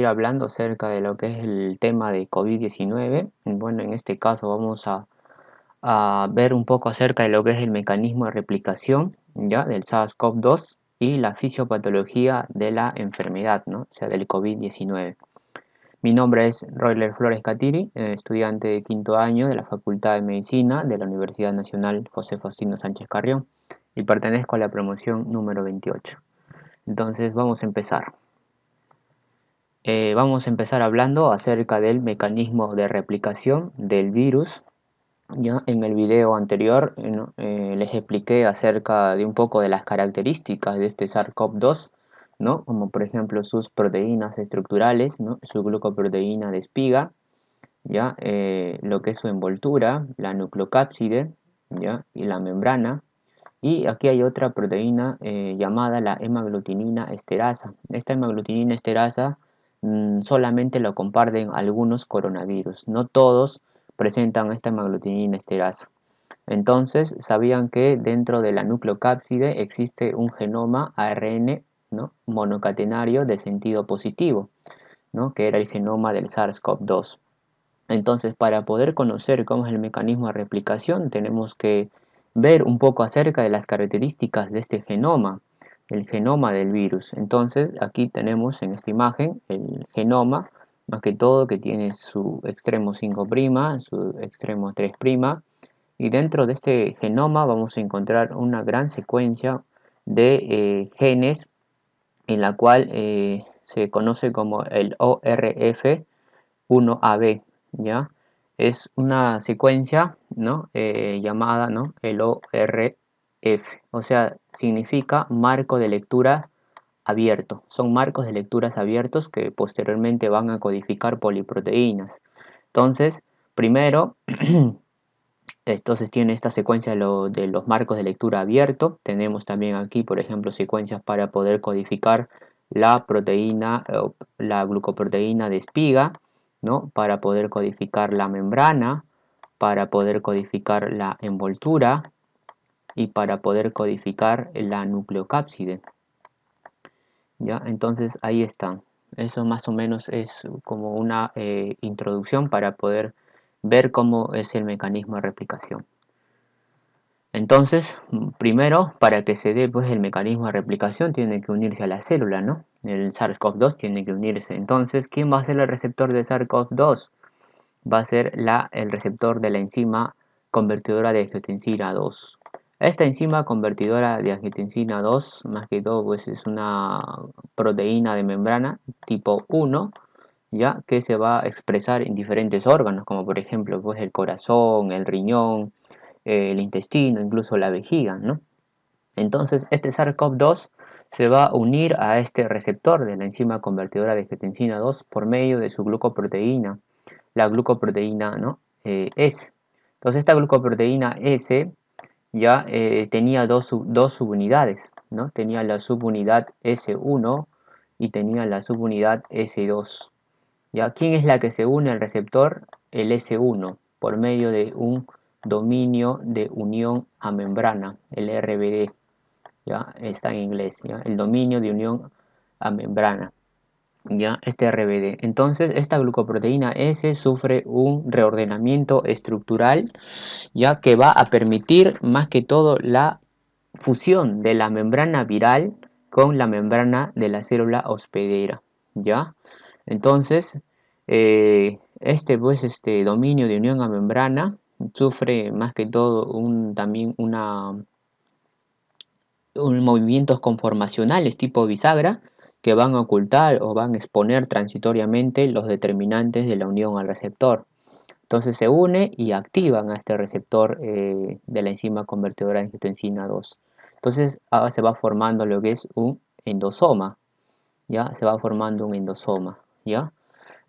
ir hablando acerca de lo que es el tema de COVID-19. Bueno, en este caso vamos a ver un poco acerca de lo que es el mecanismo de replicación, ¿ya? Del SARS-CoV-2 y la fisiopatología de la enfermedad, ¿no? O sea, del COVID-19. Mi nombre es Royler Flores Catiri, estudiante de quinto año de la Facultad de Medicina de la Universidad Nacional José Faustino Sánchez Carrión y pertenezco a la promoción número 28. Entonces vamos a empezar. Vamos a empezar hablando acerca del mecanismo de replicación del virus. Ya en el video anterior ¿no? Les expliqué acerca de un poco de las características de este SARS-CoV-2, ¿no? Como por ejemplo sus proteínas estructurales, ¿no? Su glucoproteína de espiga, ¿ya? Lo que es su envoltura, la nucleocápside, ¿ya? Y la membrana. Y aquí hay otra proteína llamada la hemaglutinina esterasa. Esta hemaglutinina esterasa solamente lo comparten algunos coronavirus, no todos presentan esta hemaglutinina esterasa. Entonces, sabían que dentro de la nucleocápside existe un genoma ARN, ¿no? Monocatenario de sentido positivo, ¿no? Que era el genoma del SARS-CoV-2. Entonces, para poder conocer cómo es el mecanismo de replicación, tenemos que ver un poco acerca de las características de este genoma, el genoma del virus. Entonces, aquí tenemos en esta imagen el genoma, más que todo que tiene su extremo 5', su extremo 3', y dentro de este genoma vamos a encontrar una gran secuencia de genes en la cual se conoce como el ORF1AB, ¿ya? Es una secuencia, ¿no? Llamada, ¿no? El ORF, o sea, significa marco de lectura abierto. Son marcos de lecturas abiertos que posteriormente van a codificar poliproteínas. Entonces, primero, entonces tiene esta secuencia de los marcos de lectura abierto. Tenemos también aquí, por ejemplo, secuencias para poder codificar la proteína, la glucoproteína de espiga, ¿no? Para poder codificar la membrana, para poder codificar la envoltura y para poder codificar la nucleocápside. ¿Ya? Entonces ahí están. Eso más o menos es como una introducción para poder ver cómo es el mecanismo de replicación. Entonces, primero, para que se dé pues, el mecanismo de replicación, tiene que unirse a la célula, ¿no? El SARS-CoV-2 tiene que unirse. Entonces, ¿quién va a ser el receptor de SARS-CoV-2? Va a ser el receptor de la enzima convertidora de angiotensina 2. Esta enzima convertidora de angiotensina 2, más que todo, pues es una proteína de membrana tipo 1, ya que se va a expresar en diferentes órganos, como por ejemplo pues, el corazón, el riñón, el intestino, incluso la vejiga, ¿no? Entonces, este SARS-CoV-2 se va a unir a este receptor de la enzima convertidora de angiotensina 2 por medio de su glucoproteína, la glucoproteína, ¿no? S. Entonces, esta glucoproteína S ya tenía dos subunidades, ¿no? Tenía la subunidad S1 y tenía la subunidad S2. ¿Ya? ¿Quién es la que se une al receptor? El S1, por medio de un dominio de unión a membrana, el RBD, ¿ya? Está en inglés, ¿ya? El dominio de unión a membrana, ¿ya? Este RBD. Entonces, esta glucoproteína S sufre un reordenamiento estructural, ya que va a permitir más que todo la fusión de la membrana viral con la membrana de la célula hospedera, ¿ya? Entonces, este dominio de unión a membrana sufre más que todo también movimientos conformacionales tipo bisagra que van a ocultar o van a exponer transitoriamente los determinantes de la unión al receptor. Entonces se une y activan a este receptor de la enzima convertidora de angiotensina 2. Entonces ahora se va formando lo que es un endosoma, ¿ya? Se va formando un endosoma, ¿ya?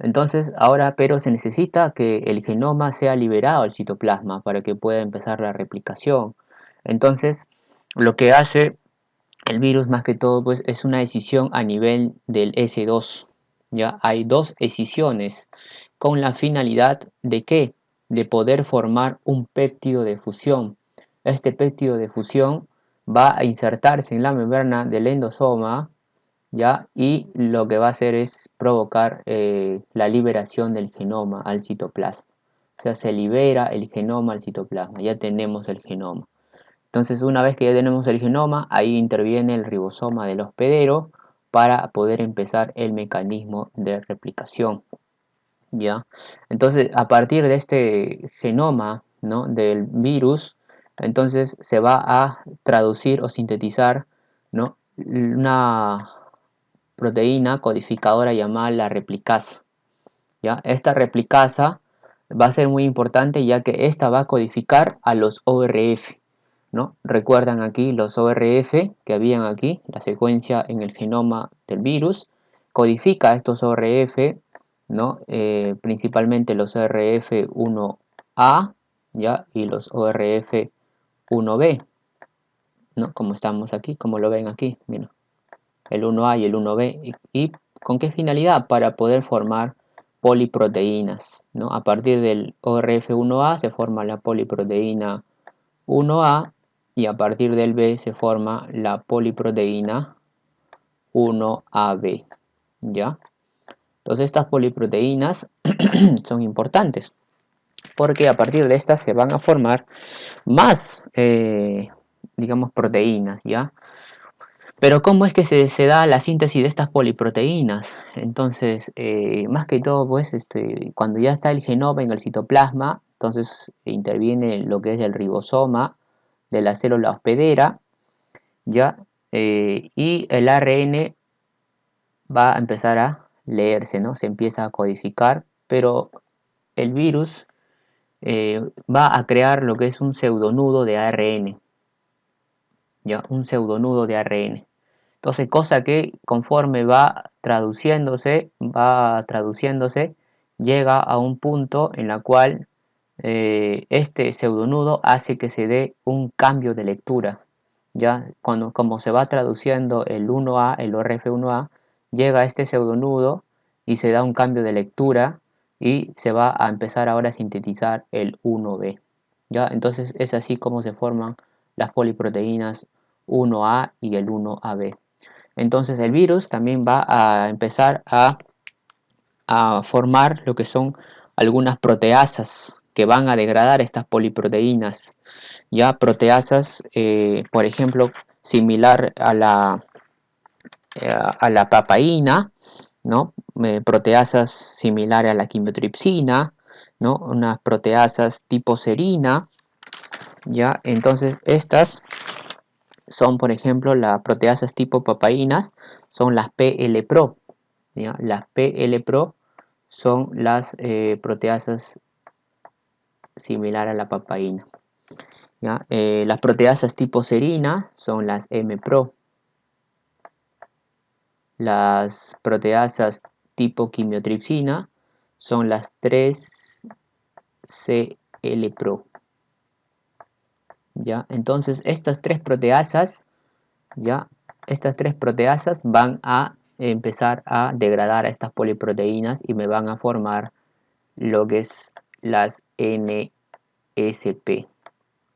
Entonces ahora pero se necesita que el genoma sea liberado al citoplasma para que pueda empezar la replicación. Entonces lo que hace el virus más que todo pues es una escisión a nivel del S2. Ya hay dos escisiones con la finalidad de ¿qué? De poder formar un péptido de fusión. Este péptido de fusión va a insertarse en la membrana del endosoma, ¿ya? Y lo que va a hacer es provocar la liberación del genoma al citoplasma. O sea, se libera el genoma al citoplasma, ya tenemos el genoma. Entonces, una vez que ya tenemos el genoma, ahí interviene el ribosoma del hospedero para poder empezar el mecanismo de replicación, ¿ya? Entonces, a partir de este genoma, ¿no?, del virus, entonces se va a traducir o sintetizar, ¿no?, una proteína codificadora llamada la replicasa, ¿ya? Esta replicasa va a ser muy importante, ya que esta va a codificar a los ORF, ¿no? Recuerdan aquí los ORF que habían aquí, la secuencia en el genoma del virus, codifica estos ORF, ¿no? Principalmente los ORF1A, ¿ya? Y los ORF1B, ¿no? Como estamos aquí, como lo ven aquí, mira, el 1A y el 1B. ¿Y con qué finalidad? Para poder formar poliproteínas, ¿no? A partir del ORF1A se forma la poliproteína 1A y a partir del B se forma la poliproteína 1AB, ¿ya? Entonces estas poliproteínas son importantes porque a partir de estas se van a formar más, digamos, proteínas, ¿ya? Pero ¿cómo es que se da la síntesis de estas poliproteínas? Entonces, más que todo, pues, cuando ya está el genoma en el citoplasma, entonces interviene lo que es el ribosoma de la célula hospedera, ¿ya? Y el ARN va a empezar a leerse, ¿no? Se empieza a codificar, pero el virus va a crear lo que es un pseudonudo de ARN, ¿ya? Un pseudonudo de ARN. Entonces, cosa que conforme va traduciéndose, llega a un punto en la cual este pseudonudo hace que se dé un cambio de lectura. Ya como se va traduciendo el 1A, el ORF1A, llega a este pseudonudo y se da un cambio de lectura y se va a empezar ahora a sintetizar el 1B. ¿Ya? Entonces es así como se forman las poliproteínas 1A y el 1AB. Entonces el virus también va a empezar a formar lo que son algunas proteasas que van a degradar estas poliproteínas. Ya proteasas, por ejemplo, similar a la papaína, ¿no? Proteasas similares a la quimiotripsina, ¿no? Unas proteasas tipo serina, ¿ya? Entonces estas son, por ejemplo, las proteasas tipo papaínas, son las PLPRO, ¿ya? Las PLPRO son las proteasas similar a la papaína, ¿ya? Las proteasas tipo serina son las MPRO. Las proteasas tipo quimiotripsina son las 3CLPRO, ¿ya? Entonces estas tres proteasas, ¿ya? Estas tres proteasas van a empezar a degradar a estas poliproteínas y me van a formar lo que es las NSP.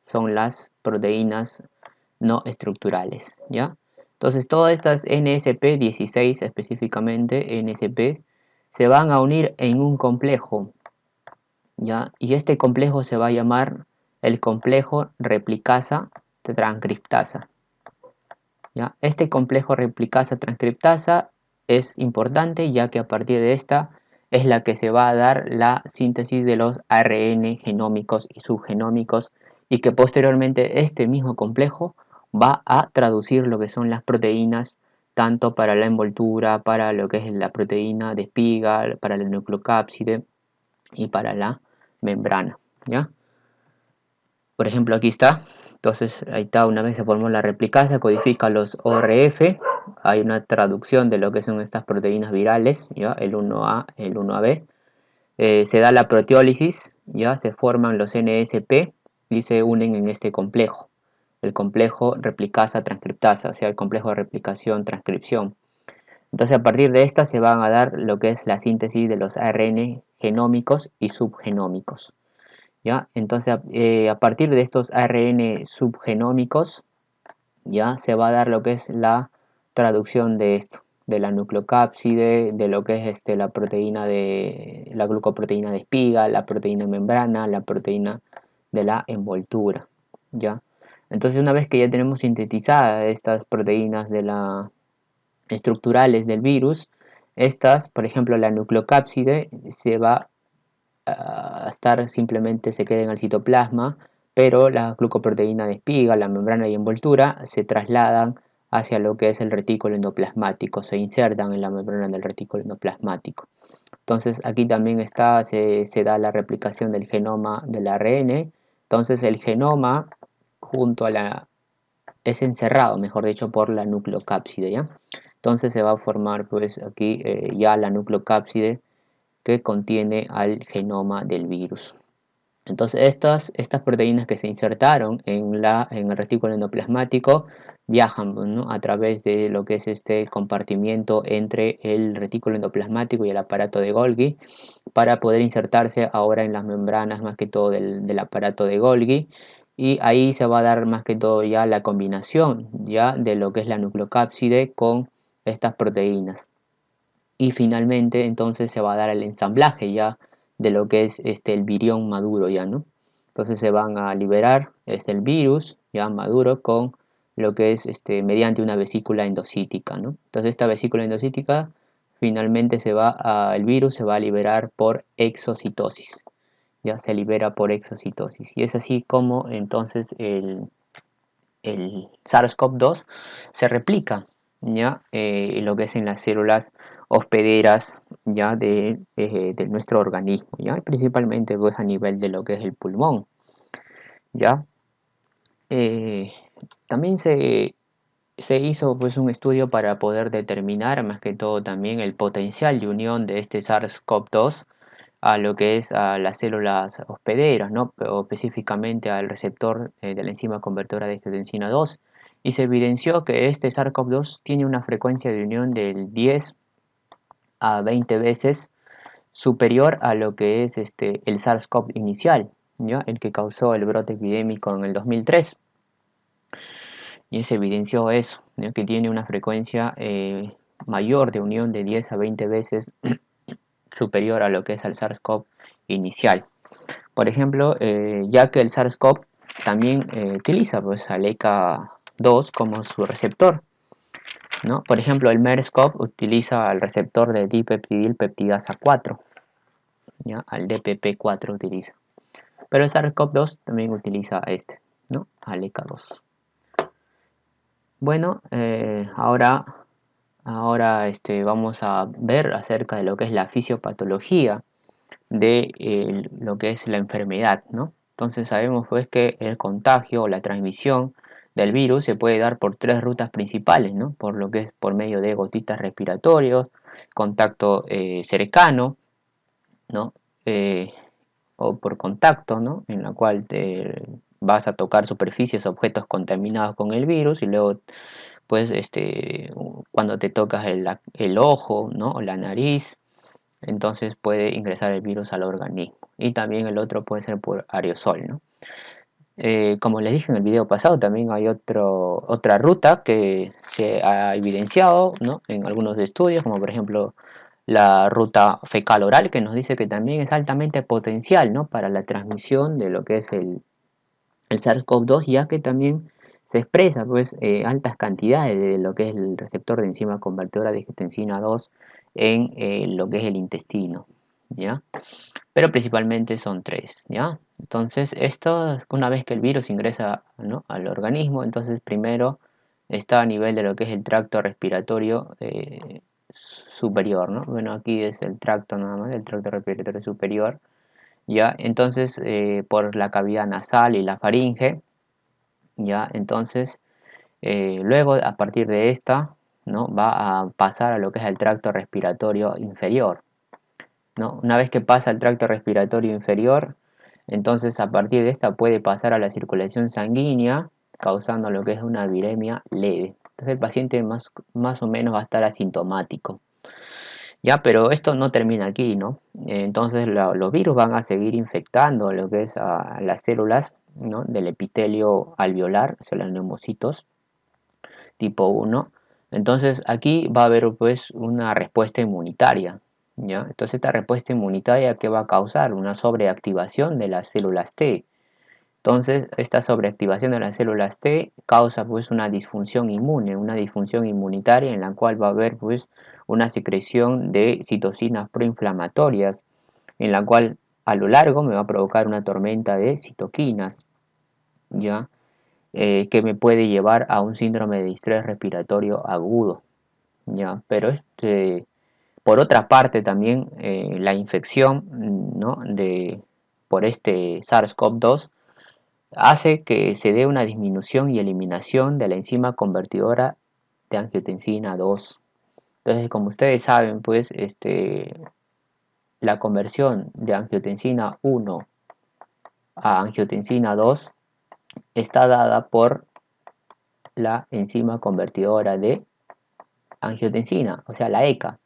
Son las proteínas no estructurales, ¿ya? Entonces todas estas NSP, 16 específicamente, NSP, se van a unir en un complejo, ¿ya? Y este complejo se va a llamar el complejo replicasa transcriptasa, ¿ya? Este complejo replicasa transcriptasa es importante, ya que a partir de esta es la que se va a dar la síntesis de los ARN genómicos y subgenómicos, y que posteriormente este mismo complejo va a traducir lo que son las proteínas, tanto para la envoltura, para lo que es la proteína de espiga, para el nucleocápside y para la membrana, ¿ya? Por ejemplo, aquí está. Entonces, ahí está, una vez se formó la replicasa, codifica los ORF, hay una traducción de lo que son estas proteínas virales, ¿ya? El 1A, el 1AB. Se da la proteólisis, ya se forman los NSP y se unen en este complejo, el complejo replicasa transcriptasa, o sea, el complejo de replicación transcripción. Entonces, a partir de esta se van a dar lo que es la síntesis de los ARN genómicos y subgenómicos, ¿ya? Entonces, a partir de estos ARN subgenómicos, ya se va a dar lo que es la traducción de esto. de la nucleocápside, de lo que es la proteína de la glucoproteína de espiga, la proteína de membrana, la proteína de la envoltura, ¿ya? Entonces, una vez que ya tenemos sintetizadas estas proteínas estructurales del virus, estas, por ejemplo, la nucleocápside se va a estar, simplemente se queda en el citoplasma, pero la glucoproteína de espiga, la membrana y envoltura se trasladan hacia lo que es el retículo endoplasmático, se insertan en la membrana del retículo endoplasmático. Entonces aquí también se da la replicación del genoma del ARN. Entonces el genoma junto a es encerrado, mejor dicho, por la nucleocápside, ¿ya? Entonces se va a formar pues aquí ya la nucleocápside que contiene al genoma del virus. Entonces estas proteínas que se insertaron en el retículo endoplasmático viajan, ¿no?, a través de lo que es este compartimiento entre el retículo endoplasmático y el aparato de Golgi para poder insertarse ahora en las membranas más que todo del aparato de Golgi, y ahí se va a dar más que todo ya la combinación ya de lo que es la nucleocápside con estas proteínas, y finalmente entonces se va a dar el ensamblaje ya de lo que es el virión maduro ya, ¿no? Entonces se van a liberar el virus ya maduro con lo que es mediante una vesícula endocítica, ¿no? Entonces esta vesícula endocítica finalmente el virus se va a liberar por exocitosis, ya se libera por exocitosis, y es así como entonces el SARS-CoV-2 se replica ya lo que es en las células hospederas ya de nuestro organismo, ya principalmente pues a nivel de lo que es el pulmón, ya. Eh, También se hizo pues un estudio para poder determinar más que todo también el potencial de unión de este SARS-CoV-2 a lo que es a las células hospederas, ¿no?, o específicamente al receptor de la enzima convertidora de angiotensina 2, y se evidenció que este SARS-CoV-2 tiene una frecuencia de unión del 10 a 20 veces superior a lo que es el SARS-CoV inicial, ¿ya?, el que causó el brote epidémico en el 2003, y se evidenció eso, ¿ya?, que tiene una frecuencia mayor de unión de 10 a 20 veces superior a lo que es el SARS-CoV inicial. Por ejemplo, ya que el SARS-CoV también utiliza pues al ECA2 como su receptor, ¿no? Por ejemplo, el MERS-CoV utiliza al receptor de dipeptidilpeptidasa 4, ¿ya?, al DPP4 utiliza. Pero el SARS-CoV-2 también utiliza ¿no?, al ECA2. Bueno, ahora vamos a ver acerca de lo que es la fisiopatología de lo que es la enfermedad, ¿no? Entonces sabemos pues que el contagio o la transmisión del virus se puede dar por tres rutas principales, ¿no? Por lo que es por medio de gotitas respiratorios, contacto cercano, ¿no? O por contacto, ¿no?, en la cual te vas a tocar superficies o objetos contaminados con el virus, y luego pues cuando te tocas el ojo, ¿no?, o la nariz, entonces puede ingresar el virus al organismo. Y también el otro puede ser por aerosol, ¿no? Como les dije en el video pasado, también hay otra ruta que se ha evidenciado, ¿no?, en algunos estudios, como por ejemplo la ruta fecal oral, que nos dice que también es altamente potencial, ¿no?, para la transmisión de lo que es el SARS-CoV-2, ya que también se expresa pues altas cantidades de lo que es el receptor de enzima convertidora de angiotensina 2 en lo que es el intestino, ¿ya? Pero principalmente son tres, ¿ya? Entonces esto, una vez que el virus ingresa, ¿no?, al organismo, entonces primero está a nivel de lo que es el tracto respiratorio superior, ¿no? Bueno, aquí es el tracto nada más, el tracto respiratorio superior, ¿ya? Entonces por la cavidad nasal y la faringe, ¿ya? Entonces luego a partir de esta, ¿no?, va a pasar a lo que es el tracto respiratorio inferior, ¿no? Una vez que pasa al tracto respiratorio inferior, entonces a partir de esta puede pasar a la circulación sanguínea, causando lo que es una viremia leve. Entonces el paciente más o menos va a estar asintomático, ¿ya? Pero esto no termina aquí, ¿no? Entonces los virus van a seguir infectando lo que es a las células, ¿no?, del epitelio alveolar, o sea, los neumocitos tipo 1. Entonces aquí va a haber pues una respuesta inmunitaria, ¿ya? Entonces esta respuesta inmunitaria, ¿qué va a causar? Una sobreactivación de las células T. Entonces esta sobreactivación de las células T causa pues una disfunción inmune, una disfunción inmunitaria en la cual va a haber pues una secreción de citocinas proinflamatorias, en la cual a lo largo me va a provocar una tormenta de citoquinas, ¿ya? Que me puede llevar a un síndrome de distrés respiratorio agudo, ¿ya? Pero por otra parte también la infección, ¿no? Por este SARS-CoV-2 hace que se dé una disminución y eliminación de la enzima convertidora de angiotensina 2. Entonces, como ustedes saben, pues la conversión de angiotensina 1 a angiotensina 2 está dada por la enzima convertidora de angiotensina, o sea, la ECA.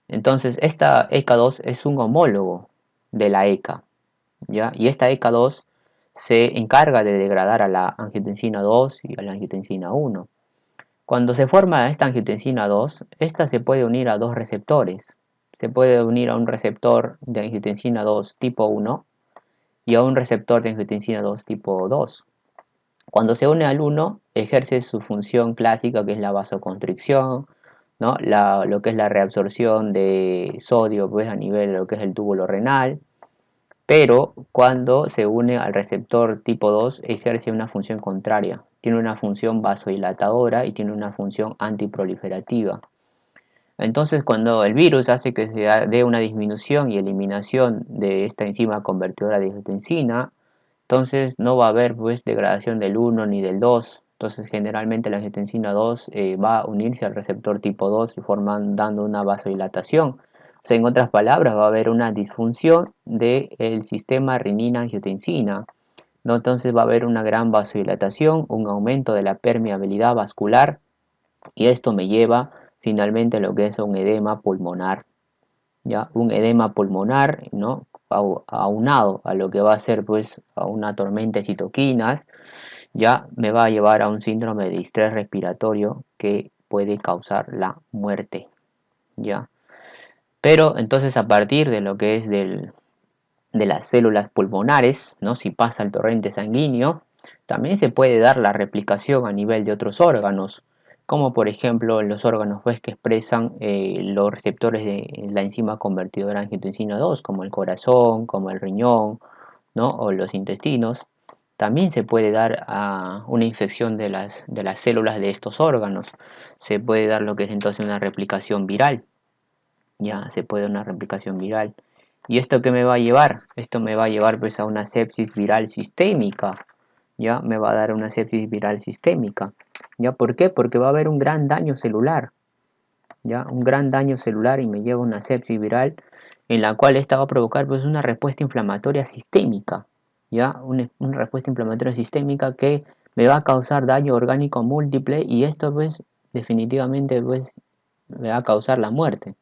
Entonces, esta ECA2 es un homólogo de la ECA, ¿ya? Y esta ECA2 se encarga de degradar a la angiotensina 2 y a la angiotensina 1. Cuando se forma esta angiotensina 2, esta se puede unir a dos receptores. Se puede unir a un receptor de angiotensina 2 tipo 1 y a un receptor de angiotensina 2 tipo 2. Cuando se une al 1, ejerce su función clásica, que es la vasoconstricción, ¿no? Lo que es la reabsorción de sodio pues, a nivel de lo que es el túbulo renal, pero cuando se une al receptor tipo 2 ejerce una función contraria, tiene una función vasodilatadora y tiene una función antiproliferativa. Entonces cuando el virus hace que se dé una disminución y eliminación de esta enzima convertidora de angiotensina, entonces no va a haber pues degradación del 1 ni del 2. Entonces generalmente la angiotensina 2 va a unirse al receptor tipo 2 y dando una vasodilatación. O sea, en otras palabras, va a haber una disfunción del sistema renina-angiotensina, ¿no? Entonces va a haber una gran vasodilatación, un aumento de la permeabilidad vascular y esto me lleva finalmente a lo que es un edema pulmonar. ¿Ya? Un edema pulmonar, ¿no? Aunado a lo que va a ser pues a una tormenta de citoquinas, ya me va a llevar a un síndrome de distrés respiratorio que puede causar la muerte, ¿ya? Pero entonces a partir de lo que es de las células pulmonares, ¿no? Si pasa el torrente sanguíneo, también se puede dar la replicación a nivel de otros órganos, como por ejemplo los órganos pues, que expresan los receptores de la enzima convertidora angiotensina 2, como el corazón, como el riñón, ¿no? O los intestinos. También se puede dar una infección de las células de estos órganos. Se puede dar lo que es entonces una replicación viral. Ya se puede dar una replicación viral. ¿Y esto qué me va a llevar? Esto me va a llevar pues a una sepsis viral sistémica. ¿Ya? Me va a dar una sepsis viral sistémica. ¿Ya? ¿Por qué? Porque va a haber un gran daño celular. ¿Ya? Un gran daño celular y me lleva a una sepsis viral en la cual esta va a provocar pues una respuesta inflamatoria sistémica. ¿Ya? Una respuesta inflamatoria sistémica que me va a causar daño orgánico múltiple y esto pues definitivamente pues me va a causar la muerte.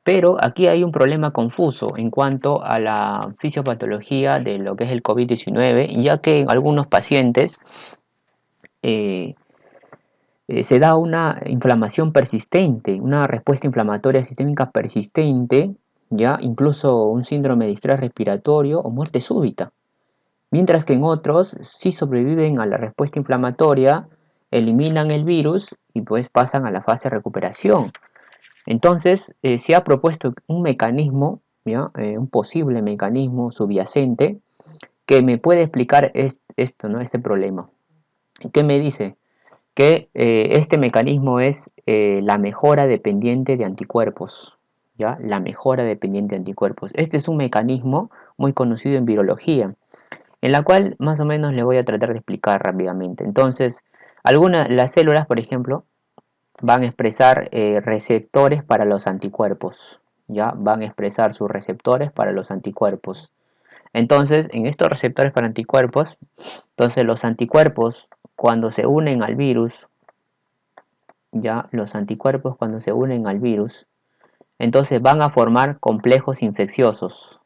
Pero aquí hay un problema confuso en cuanto a la fisiopatología de lo que es el COVID-19, ya que en algunos pacientes eh, se da una inflamación persistente, una respuesta inflamatoria sistémica persistente, ya incluso un síndrome de estrés respiratorio o muerte súbita. Mientras que en otros sí sobreviven a la respuesta inflamatoria, eliminan el virus y pues pasan a la fase de recuperación. Entonces, se ha propuesto un mecanismo, ¿ya? Un posible mecanismo subyacente que me puede explicar esto, ¿no? Este problema. ¿Qué me dice? Que este mecanismo es la mejora dependiente de anticuerpos. ¿Ya? La mejora dependiente de anticuerpos. Este es un mecanismo muy conocido en virología, en la cual más o menos le voy a tratar de explicar rápidamente. Entonces, las células, por ejemplo, van a expresar receptores para los anticuerpos, ¿ya? Van a expresar sus receptores para los anticuerpos. Entonces, en estos receptores para anticuerpos, entonces los anticuerpos cuando se unen al virus, ya los anticuerpos cuando se unen al virus, entonces van a formar complejos infecciosos,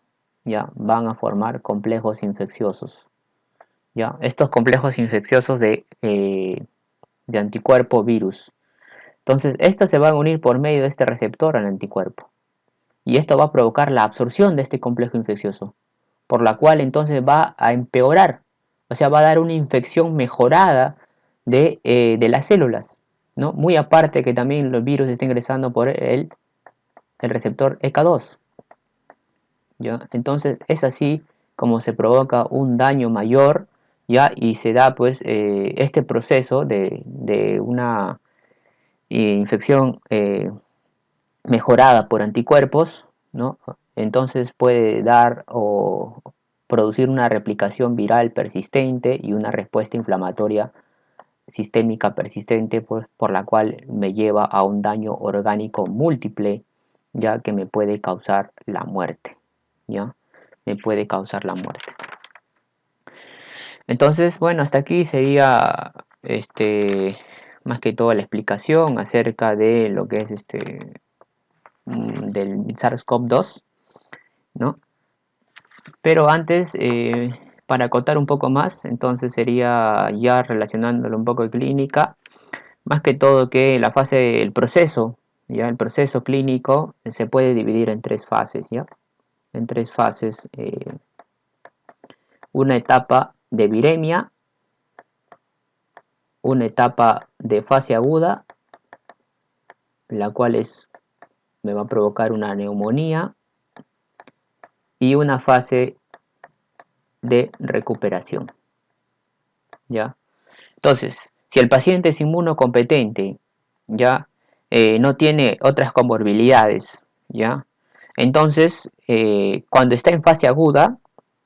ya van a formar complejos infecciosos, ya estos complejos infecciosos de anticuerpo virus. Entonces, estos se van a unir por medio de este receptor al anticuerpo. Y esto va a provocar la absorción de este complejo infeccioso, por la cual entonces va a empeorar, o sea, va a dar una infección mejorada de las células, ¿no? Muy aparte que también los virus estén ingresando por el receptor ECA2, ¿ya? Entonces es así como se provoca un daño mayor, ¿ya? Y se da pues este proceso de una infección mejorada por anticuerpos, ¿no? Entonces puede dar o producir una replicación viral persistente y una respuesta inflamatoria sistémica persistente, pues, por la cual me lleva a un daño orgánico múltiple, ya que me puede causar la muerte, ¿ya? Me puede causar la muerte. Entonces, bueno, hasta aquí sería más que todo la explicación acerca de lo que es del SARS-CoV-2, ¿no? Pero antes, para acotar un poco más, entonces sería ya relacionándolo un poco de clínica, más que todo que la fase, el proceso, ya el proceso clínico se puede dividir en tres fases, ya, en tres fases, una etapa de viremia, una etapa de fase aguda, la cual me va a provocar una neumonía, y una fase de recuperación, ya. Entonces, si el paciente es inmunocompetente, ya no tiene otras comorbilidades, ya, entonces cuando está en fase aguda,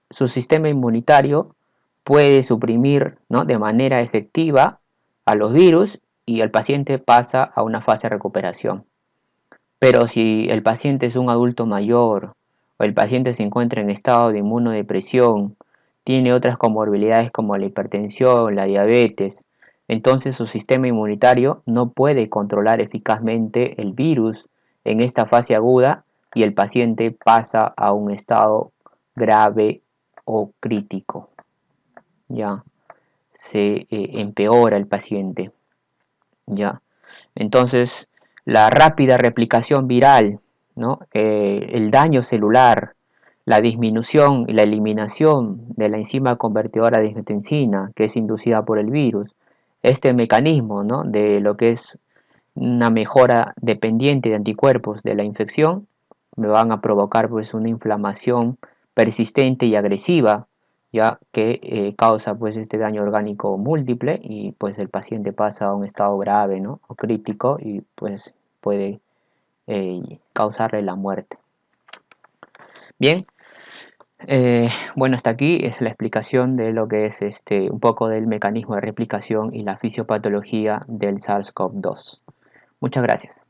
su sistema inmunitario puede suprimir, ¿no?, de manera efectiva a los virus y el paciente pasa a una fase de recuperación. Pero si el paciente es un adulto mayor o el paciente se encuentra en estado de inmunodepresión, tiene otras comorbilidades como la hipertensión, la diabetes, entonces su sistema inmunitario no puede controlar eficazmente el virus en esta fase aguda y el paciente pasa a un estado grave o crítico. Ya se empeora el paciente. Ya. Entonces, la rápida replicación viral, ¿no? El daño celular, la disminución y la eliminación de la enzima convertidora de angiotensina, que es inducida por el virus, este mecanismo, ¿no?, de lo que es una mejora dependiente de anticuerpos de la infección, me van a provocar pues una inflamación persistente y agresiva, ya que causa pues este daño orgánico múltiple y pues el paciente pasa a un estado grave, ¿no?, o crítico, y pues puede causarle la muerte. Bien, bueno, hasta aquí es la explicación de lo que es un poco del mecanismo de replicación y la fisiopatología del SARS-CoV-2. Muchas gracias.